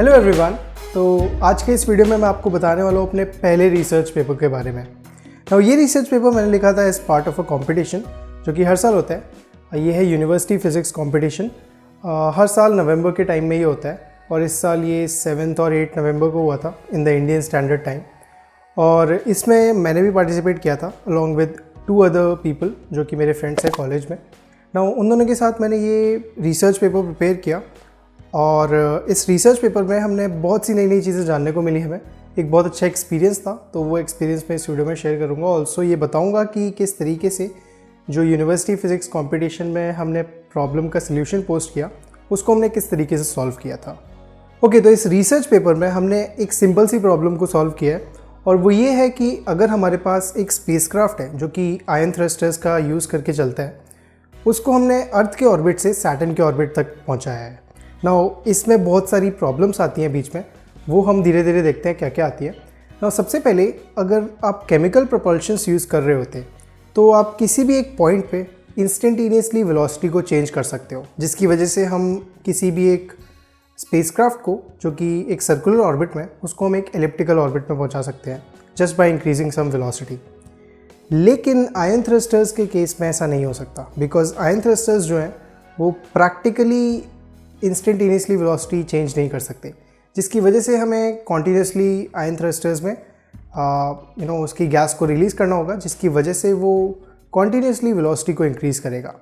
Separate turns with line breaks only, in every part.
Hello everyone. तो आज के इस वीडियो में मैं आपको बताने वाला हूँ अपने पहले रिसर्च पेपर के बारे में। और ये रिसर्च पेपर मैंने लिखा था as part of a competition जो कि हर साल होता है। ये है यूनिवर्सिटी फिज़िक्स कंपटीशन। हर साल नवंबर के टाइम में ही होता है और इस साल ये 7 और 8 नवंबर को हुआ था in the Indian standard time. और इसमें मैंने भी पार्टिसिपेट किया था अलॉन्ग विद 2 अदर पीपल जो कि मेरे फ्रेंड्स हैं कॉलेज में ना। उन दोनों के साथ मैंने ये रिसर्च पेपर प्रिपेयर किया और इस रिसर्च पेपर में हमने बहुत सी नई नई चीज़ें जानने को मिली। हमें एक बहुत अच्छा एक्सपीरियंस था, तो वो एक्सपीरियंस मैं इस वीडियो में शेयर करूँगा। ऑल्सो ये बताऊँगा कि किस तरीके से जो यूनिवर्सिटी फिज़िक्स कंपटीशन में हमने प्रॉब्लम का सल्यूशन पोस्ट किया उसको हमने किस तरीके से सॉल्व किया था। ओके, तो इस रिसर्च पेपर में हमने एक सिंपल सी प्रॉब्लम को सॉल्व किया है और वो ये है कि अगर हमारे पास एक स्पेसक्राफ्ट है जो कि आयन थ्रस्टर्स का यूज़ करके चलता है, उसको हमने अर्थ के ऑर्बिट से सैटर्न के ऑर्बिट तक पहुँचाया है। नाउ इसमें बहुत सारी प्रॉब्लम्स आती हैं बीच में, वो हम धीरे धीरे देखते हैं क्या क्या आती है। नाउ सबसे पहले अगर आप केमिकल प्रपल्शंस यूज़ कर रहे होते तो आप किसी भी एक पॉइंट पे इंस्टेंटेनियसली वेलोसिटी को चेंज कर सकते हो, जिसकी वजह से हम किसी भी एक स्पेसक्राफ्ट को जो कि एक सर्कुलर ऑर्बिट में, उसको हम एक एलिप्टिकल ऑर्बिट में पहुंचा सकते हैं just by increasing some velocity. लेकिन आयन थ्रस्टर्स के केस में ऐसा नहीं हो सकता, बिकॉज आयन थ्रस्टर्स जो हैं वो प्रैक्टिकली इंस्टेंटेनियसली वेलोसिटी चेंज नहीं कर सकते, जिसकी वजह से हमें कॉन्टीन्यूसली आयन थ्रस्टर्स में उसकी गैस को रिलीज़ करना होगा, जिसकी वजह से वो कॉन्टीन्यूसली वेलोसिटी को इंक्रीज़ करेगा।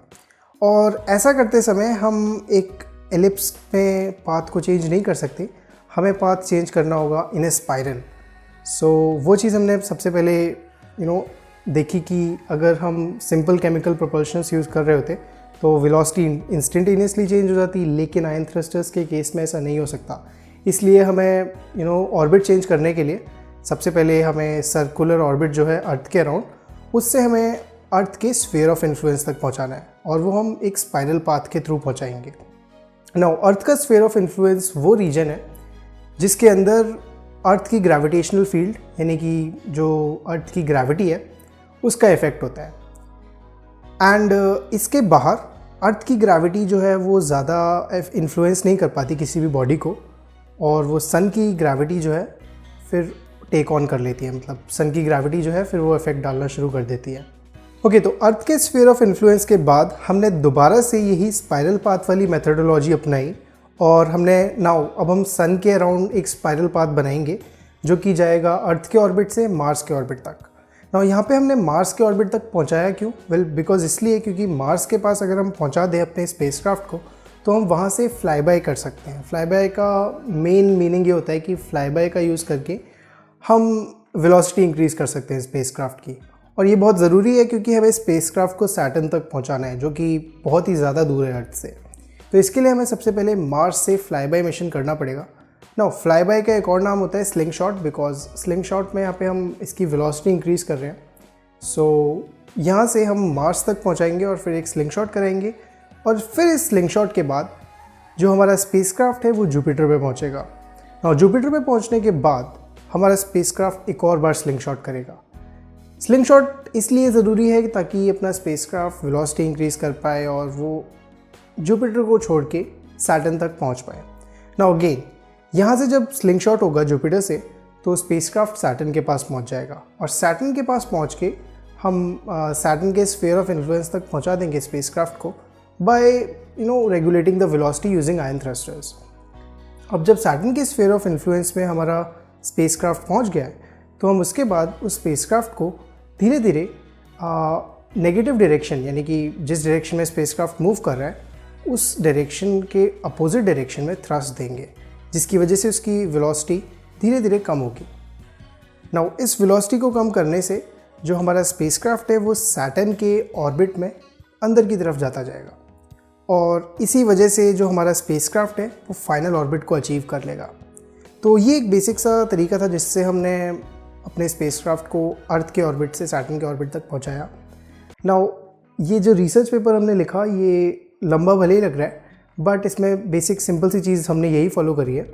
और ऐसा करते समय हम एक एलिप्स में पाथ को चेंज नहीं कर सकते, हमें पाथ चेंज करना होगा इन ए स्पाइरल। सो वो चीज़ हमने सबसे पहले देखी कि अगर हम सिंपल केमिकल प्रोपल्शंस यूज़ कर रहे होते तो वेलोसिटी इंस्टेंटेनियसली चेंज हो जाती, लेकिन आयन थ्रस्टर्स के केस में ऐसा नहीं हो सकता। इसलिए हमें ऑर्बिट चेंज करने के लिए सबसे पहले हमें सर्कुलर ऑर्बिट जो है अर्थ के अराउंड, उससे हमें अर्थ के स्फीयर ऑफ इन्फ्लुएंस तक पहुंचाना है और वो हम एक स्पाइरल पाथ के थ्रू पहुंचाएंगे। नाउ अर्थ का स्फीयर ऑफ इन्फ्लुएंस वो रीजन है जिसके अंदर अर्थ की ग्रेविटेशनल फील्ड, यानी कि जो अर्थ की ग्रेविटी है, उसका इफेक्ट होता है। एंड इसके बाहर अर्थ की ग्रेविटी जो है वो ज़्यादा इन्फ्लुएंस नहीं कर पाती किसी भी बॉडी को, और वो सन की ग्रेविटी जो है फिर टेक ऑन कर लेती है, मतलब सन की ग्रेविटी जो है फिर वो इफेक्ट डालना शुरू कर देती है। ओके, तो अर्थ के स्फीयर ऑफ इन्फ्लुएंस के बाद हमने दोबारा से यही स्पाइरल पाथ वाली मेथडोलॉजी अपनाई और हमने अब हम सन के अराउंड एक स्पाइरल पाथ बनाएंगे जो कि जाएगा अर्थ के ऑर्बिट से मार्स के ऑर्बिट तक। यहाँ पे हमने मार्स के ऑर्बिट तक पहुँचाया क्यों? बिकॉज इसलिए क्योंकि मार्स के पास अगर हम पहुँचा दें अपने स्पेसक्राफ्ट को तो हम वहाँ से फ्लाई बाय कर सकते हैं। फ्लाई बाय का मेन मीनिंग ये होता है कि फ्लाई बाय का यूज़ करके हम वेलोसिटी इंक्रीज़ कर सकते हैं स्पेसक्राफ्ट की, और ये बहुत ज़रूरी है क्योंकि हमें स्पेसक्राफ्ट को सैटर्न तक पहुँचाना है जो कि बहुत ही ज़्यादा दूर है अर्थ से। तो इसके लिए हमें सबसे पहले मार्स से फ्लाई बाय मिशन करना पड़ेगा। फ्लाई बाय का एक और नाम होता है sling shot, because sling shot में यहाँ पे हम इसकी वेलोसिटी इंक्रीज़ कर रहे हैं। सो यहाँ से हम मार्स तक पहुँचाएंगे और फिर एक स्लिंग शॉट कराएंगे, और फिर इस स्लिंग शॉट के बाद जो हमारा स्पेसक्राफ्ट है वो जुपिटर पे पहुँचेगा। जुपिटर पे पहुँचने के बाद हमारा स्पेसक्राफ्ट एक और बार स्लिंग शॉट करेगा। स्लिंग शॉट इसलिए ज़रूरी है ताकि अपना स्पेसक्राफ्ट वेलोसिटी इंक्रीज़ कर पाए और वो जुपिटर को छोड़ के सैटर्न तक पहुँच पाए। अगेन यहाँ से जब स्लिंग शॉट होगा जुपिटर से तो स्पेसक्राफ्ट सैटर्न के पास पहुँच जाएगा, और सैटर्न के पास पहुँच के हम सैटर्न के स्फीयर ऑफ इन्फ्लुएंस तक पहुँचा देंगे स्पेसक्राफ्ट को bye regulating the velocity using ion thrusters. अब जब सैटर्न के स्फीयर ऑफ इन्फ्लुएंस में हमारा स्पेसक्राफ्ट पहुँच गया है तो हम उसके बाद उस स्पेसक्राफ्ट को धीरे धीरे नेगेटिव डायरेक्शन, यानी कि जिस डायरेक्शन में स्पेसक्राफ्ट मूव कर रहा है उस डायरेक्शन के अपोजिट डायरेक्शन में थ्रस्ट देंगे, जिसकी वजह से उसकी वेलोसिटी धीरे धीरे कम होगी। इस वेलोसिटी को कम करने से जो हमारा स्पेसक्राफ्ट है वो सैटर्न के ऑर्बिट में अंदर की तरफ जाता जाएगा, और इसी वजह से जो हमारा स्पेसक्राफ्ट है वो फाइनल ऑर्बिट को अचीव कर लेगा। तो ये एक बेसिक सा तरीका था जिससे हमने अपने स्पेसक्राफ्ट को अर्थ के ऑर्बिट से सैटर्न के ऑर्बिट तक पहुंचाया। ये जो रिसर्च पेपर हमने लिखा ये लंबा भले ही लग रहा है, बट इसमें बेसिक सिंपल सी चीज़ हमने यही फॉलो करी है,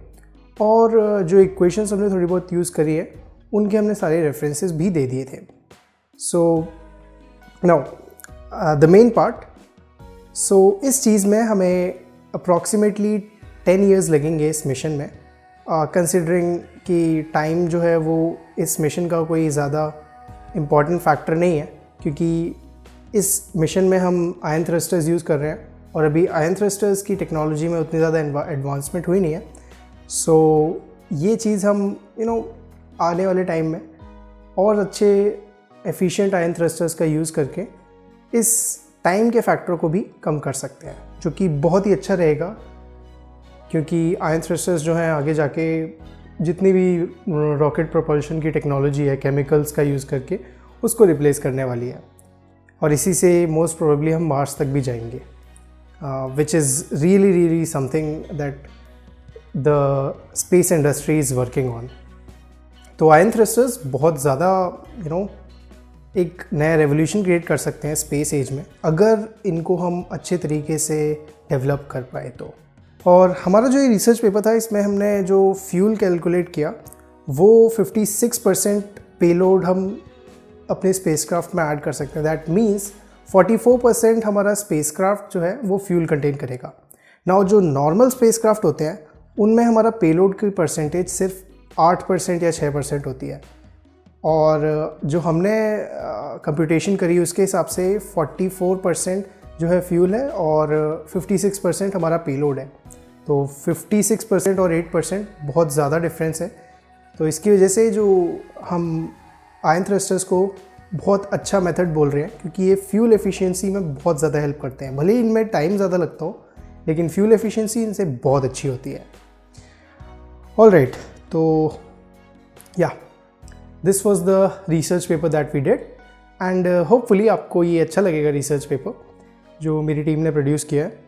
और जो इक्वेशंस हमने थोड़ी बहुत यूज़ करी है उनके हमने सारे रेफरेंसेस भी दे दिए थे। सो द मेन पार्ट, इस चीज़ में हमें अप्रॉक्सीमेटली 10 ईयर्स लगेंगे इस मिशन में, कंसिडरिंग कि टाइम जो है वो इस मिशन का कोई ज़्यादा इम्पॉर्टेंट फैक्टर नहीं है, क्योंकि इस मिशन में हम आयन थ्रस्टर्स यूज़ कर रहे हैं और अभी आयन थ्रस्टर्स की टेक्नोलॉजी में उतनी ज़्यादा एडवांसमेंट हुई नहीं है। सो ये चीज़ हम आने वाले टाइम में और अच्छे एफिशिएंट आयन थ्रस्टर्स का यूज़ करके इस टाइम के फैक्टर को भी कम कर सकते हैं, जो कि बहुत ही अच्छा रहेगा, क्योंकि आयन थ्रस्टर्स जो हैं आगे जाके जितनी भी रॉकेट प्रोपल्शन की टेक्नोलॉजी है केमिकल्स का यूज़ करके उसको रिप्लेस करने वाली है, और इसी से मोस्ट प्रोबेबली हम मार्स तक भी जाएंगे, which is really something that the space industry is working on. तो आयन थ्रस्टर्स बहुत ज़्यादा एक नया रेवोल्यूशन क्रिएट कर सकते हैं स्पेस एज में, अगर इनको हम अच्छे तरीके से डेवलप कर पाए तो। और हमारा जो ये रिसर्च पेपर था, इसमें हमने जो फ्यूल कैलकुलेट किया वो 56% पेलोड हम अपने स्पेसक्राफ्ट में ऐड कर सकते हैं। दैट मीन्स 44% हमारा स्पेसक्राफ्ट जो है वो फ्यूल कंटेन करेगा। नाउ जो नॉर्मल स्पेसक्राफ्ट होते हैं उनमें हमारा पेलोड की परसेंटेज सिर्फ 8% या 6% होती है, और जो हमने कंप्यूटेशन करी उसके हिसाब से 44% जो है फ्यूल है और 56% हमारा पेलोड है। तो 56% और 8% बहुत ज़्यादा डिफरेंस है। तो इसकी वजह से जो हम आयन थ्रस्टर्स को बहुत अच्छा मेथड बोल रहे हैं, क्योंकि ये फ्यूल एफिशिएंसी में बहुत ज़्यादा हेल्प करते हैं। भले ही इनमें टाइम ज़्यादा लगता हो, लेकिन फ्यूल एफिशिएंसी इनसे बहुत अच्छी होती है। ऑलराइट, तो yeah this was the research paper that we did, and hopefully आपको ये अच्छा लगेगा रिसर्च पेपर जो मेरी टीम ने प्रोड्यूस किया है।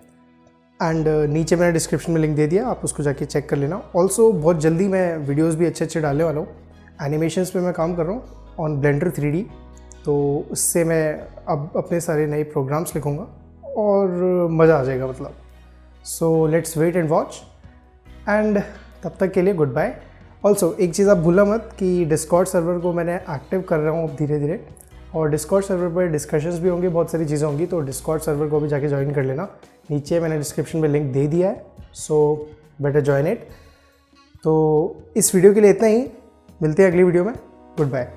एंड नीचे मैंने डिस्क्रिप्शन में लिंक दे दिया, आप उसको जाके चेक कर लेना। ऑल्सो बहुत जल्दी मैं वीडियोस भी अच्छे डालने वाला हूँ। एनिमेशंस पे मैं काम कर रहा हूँ ऑन ब्लेंडर 3D, तो उससे मैं अब अपने सारे नए प्रोग्राम्स लिखूँगा और मज़ा आ जाएगा मतलब। So let's wait and watch, and तब तक के लिए गुड बाय। ऑल्सो एक चीज़ आप भूलना मत कि डिस्कॉर्ड सर्वर को मैंने एक्टिव कर रहा हूँ अब धीरे धीरे, और डिस्कॉर्ड सर्वर पर डिस्कशंस भी होंगी, बहुत सारी चीज़ें होंगी, तो डिस्कॉर्ड सर्वर को भी जाके ज्वाइन कर लेना। नीचे मैंने डिस्क्रिप्शन में लिंक दे दिया है, सो बेटर ज्वाइन इट। तो इस वीडियो के लिए इतना ही, मिलते हैं अगली वीडियो में। Good bye.